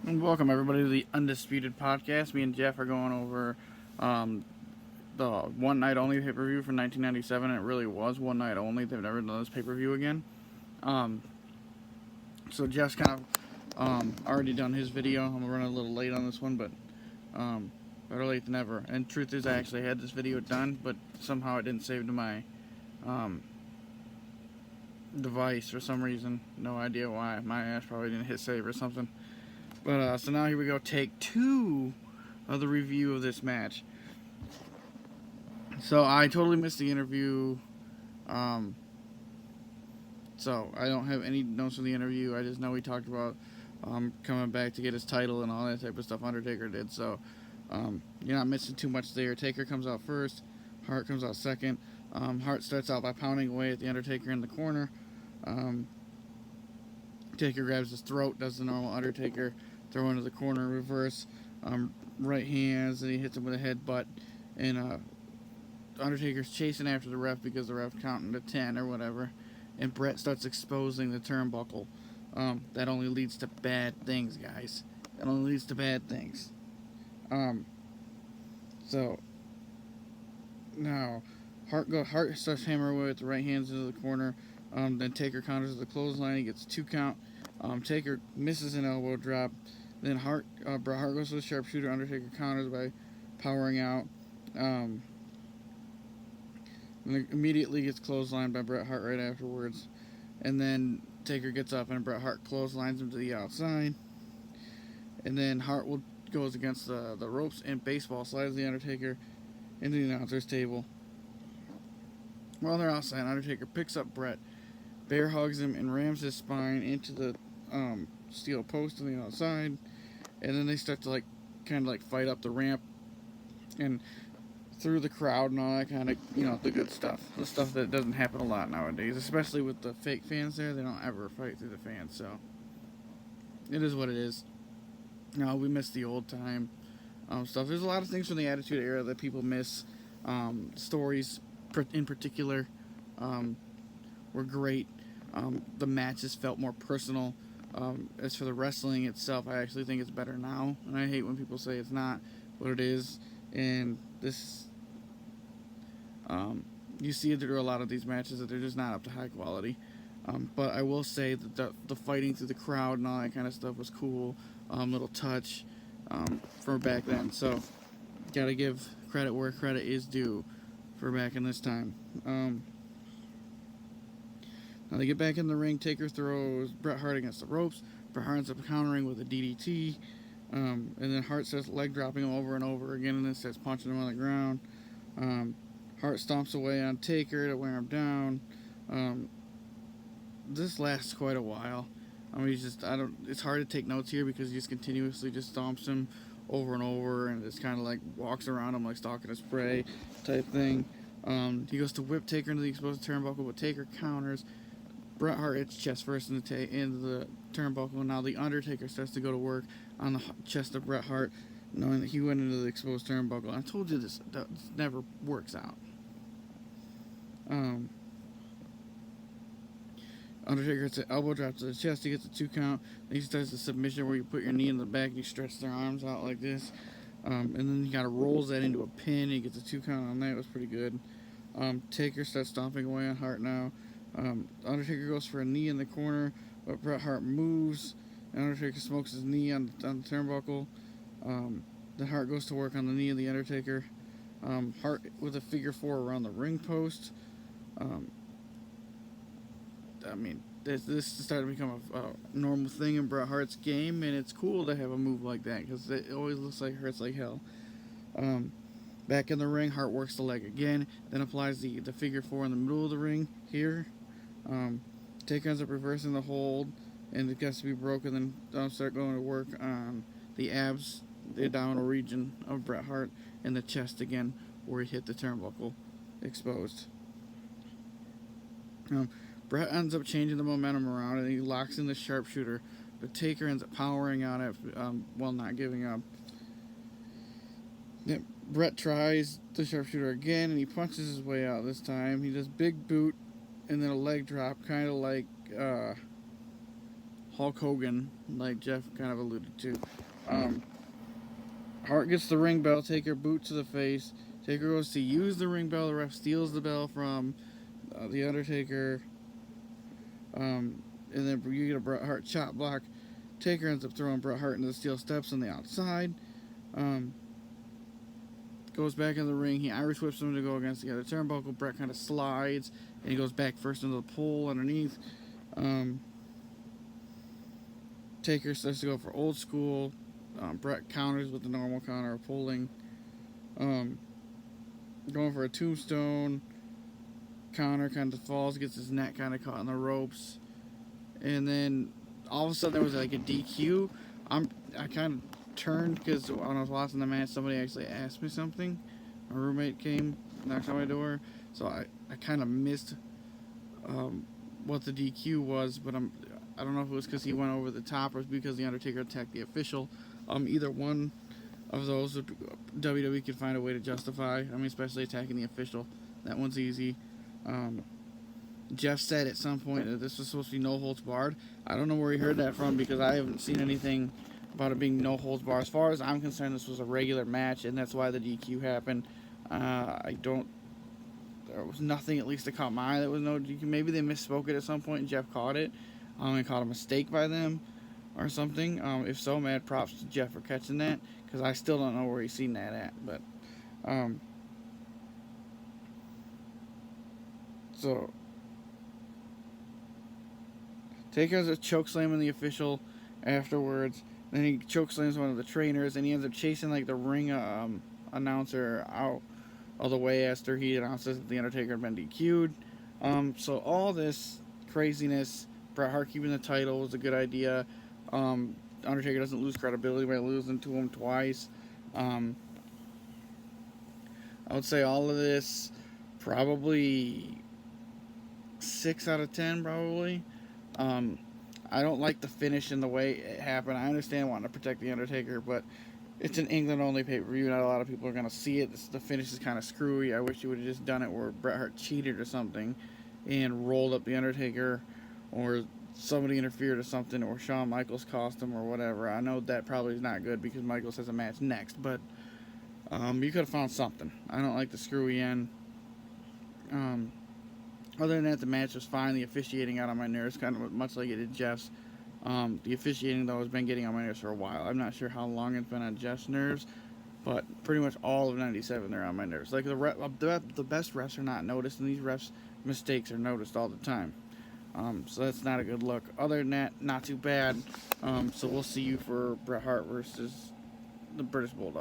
And welcome everybody to the Undisputed Podcast. Me and Jeff are going over the one night only pay per view from 1997. It really was one night only. They've never done this pay per view again. Um, so Jeff's kind of already done his video. I'm running a little late on this one, but better late than never. And truth is, I actually had this video done, but somehow it didn't save to my um, device for some reason. No idea why. My ass probably didn't hit save or something. But so now here we go. Take two of the review of this match. So I totally missed the interview. So I don't have any notes from the interview. I just know he talked about coming back to get his title and all that type of stuff Undertaker did. So you're not missing too much there. Taker comes out first. Hart comes out second. Hart starts out by pounding away at the Undertaker in the corner. Taker grabs his throat, does the normal Undertaker, throw into the corner, reverse, right hands, and he hits him with a headbutt. And Undertaker's chasing after the ref because the ref counting to 10 or whatever. And Bret starts exposing the turnbuckle. That only leads to bad things, guys. That only leads to bad things. So now Hart starts hammering away with the right hands into the corner. Then Taker counters the clothesline. He gets a 2 count. Taker misses an elbow drop. Then Bret Hart goes to the sharpshooter. Undertaker counters by powering out. And immediately gets clotheslined by Bret Hart right afterwards. And then Taker gets up and Bret Hart clotheslines him to the outside. And then Hart goes against the ropes and baseball slides the Undertaker into the announcer's table. While they're outside, Undertaker picks up Bret, bear hugs him, and rams his spine into the steel post on the outside. And then they start to kind of fight up the ramp and through the crowd and all that kind of, the good stuff. The stuff that doesn't happen a lot nowadays, especially with the fake fans there. They don't ever fight through the fans, so it is what it is. No, we miss the old time stuff. There's a lot of things from the Attitude Era that people miss. Stories in particular were great. The matches felt more personal. As for the wrestling itself, I actually think it's better now, and I hate when people say it's not, but it is. And this, you see it through a lot of these matches that they're just not up to high quality. But I will say that the fighting through the crowd and all that kind of stuff was cool. Little touch for back then. So, gotta give credit where credit is due for back in this time. Now they get back in the ring. Taker throws Bret Hart against the ropes. Bret Hart ends up countering with a DDT. And then Hart starts leg dropping him over and over again and then starts punching him on the ground. Hart stomps away on Taker to wear him down. This lasts quite a while. I mean, it's hard to take notes here because he just continuously just stomps him over and over and just kind of walks around him like stalking a spray type thing. He goes to whip Taker into the exposed turnbuckle, but Taker counters. Bret Hart hits chest first into the turnbuckle, and now the Undertaker starts to go to work on the chest of Bret Hart, knowing that he went into the exposed turnbuckle. I told you this never works out. Undertaker hits an elbow drop to the chest. He gets a 2 count. Then he starts the submission where you put your knee in the back and you stretch their arms out like this. And then he kind of rolls that into a pin. He gets a 2 count on that. It was pretty good. Taker starts stomping away on Hart now. Undertaker goes for a knee in the corner, but Bret Hart moves. Undertaker smokes his knee on the turnbuckle. Then Hart goes to work on the knee of the Undertaker. Hart with a figure 4 around the ring post. I mean, this is starting to become a normal thing in Bret Hart's game, and it's cool to have a move like that because it always looks like it hurts like hell. Back in the ring, Hart works the leg again, then applies the figure 4 in the middle of the ring here. Taker ends up reversing the hold, and it gets to be broken, then start going to work on the abs, the abdominal region of Bret Hart, and the chest again, where he hit the turnbuckle exposed. Bret ends up changing the momentum around, and he locks in the sharpshooter, but Taker ends up powering on it while not giving up. Then Bret tries the sharpshooter again, and he punches his way out this time. He does big boot and then a leg drop, kind of like Hulk Hogan, like Jeff kind of alluded to. Hart gets the ring bell, Taker boot to the face. Taker goes to use the ring bell, the ref steals the bell from the Undertaker. And then you get a Bret Hart chop block. Taker ends up throwing Bret Hart into the steel steps on the outside. Goes back in the ring. He Irish whips him to go against the other turnbuckle. Bret kind of slides, and he goes back first into the pole underneath. Taker starts to go for old school. Bret counters with the normal counter of pulling. Going for a tombstone. Counter kind of falls, gets his neck kind of caught in the ropes. And then all of a sudden there was like a DQ. I kind of turned because when I was watching the match, somebody actually asked me something. My roommate came, knocked on my door. So I kind of missed what the DQ was, but I don't know if it was because he went over the top or it was because the Undertaker attacked the official. Either one of those, WWE could find a way to justify. I mean, especially attacking the official. That one's easy. Jeff said at some point that this was supposed to be no holds barred. I don't know where he heard that from because I haven't seen anything about it being no holds barred. As far as I'm concerned, this was a regular match, and that's why the DQ happened. There was nothing at least that caught my eye that was no DQ. Maybe they misspoke it at some point and Jeff caught it. And caught a mistake by them or something. If so, mad props to Jeff for catching that because I still don't know where he's seen that at. But so Taker has a choke slam on the official afterwards. Then he choke slams one of the trainers, and he ends up chasing like the ring announcer out of the way after he announces that the Undertaker had been DQ'd. So all this craziness, Bret Hart keeping the title was a good idea. Undertaker doesn't lose credibility by losing to him twice. I would say all of this probably 6 out of 10 probably. I don't like the finish and the way it happened. I understand wanting to protect the Undertaker, but it's an England only pay-per-view. Not a lot of people are going to see it. The finish is kind of screwy. I wish you would have just done it where Bret Hart cheated or something and rolled up the Undertaker, or somebody interfered or something, or Shawn Michaels cost him or whatever. I know that probably is not good because Michaels has a match next, but you could have found something. I don't like the screwy end. Other than that, the match was fine. The officiating got on my nerves, kind of much like it did Jeff's. The officiating, though, has been getting on my nerves for a while. I'm not sure how long it's been on Jeff's nerves, but pretty much all of 97, they're on my nerves. Like, the best refs are not noticed, and these refs' mistakes are noticed all the time. So that's not a good look. Other than that, not too bad. So we'll see you for Bret Hart versus the British Bulldog.